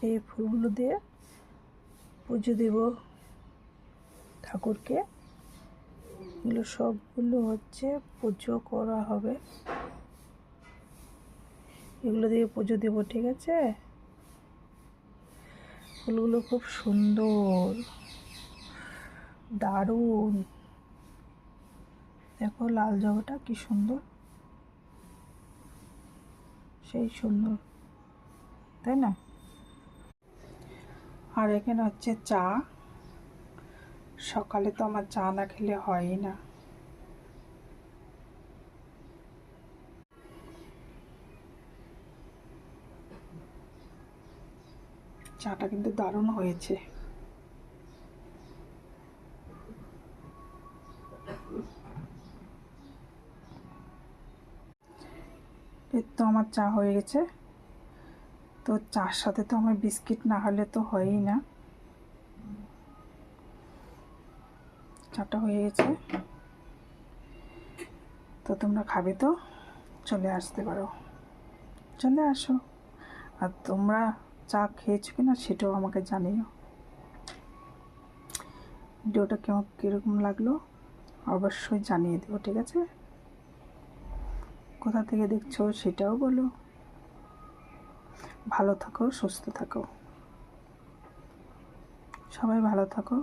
এই ফুলগুলো দিয়ে পুজো দেব ঠাকুরকে। এগুলো সবগুলো হচ্ছে পুজো করা হবে, এগুলো দিয়ে পুজো দেব, ঠিক আছে? ফুলগুলো খুব সুন্দর, দারুণ। দেখো লাল জবাটা কি সুন্দর, সেই সুন্দর, তাই না? আর এখানে হচ্ছে চা। সকালে তো আমার চা না খেলে হয়ই না। চাটা কিন্তু দারুণ হয়েছে। এই তো আমার চা হয়ে গেছে। তো চার সাথে তো আমার বিস্কিট না হলে তো হয়ই না। চাটা হয়ে গেছে, তো তোমরা খাবে তো চলে আসতে পারো, চলে আসো। আর তোমরা চা খেয়েছো কিনা সেটাও আমাকে জানিও। ভিডিওটা কীরকম লাগলো অবশ্যই জানিয়ে দেবো, ঠিক আছে? কোথা থেকে দেখছো সেটাও বলো। ভালো থাকো, সুস্থ থাকো, সবাই ভালো থাকো।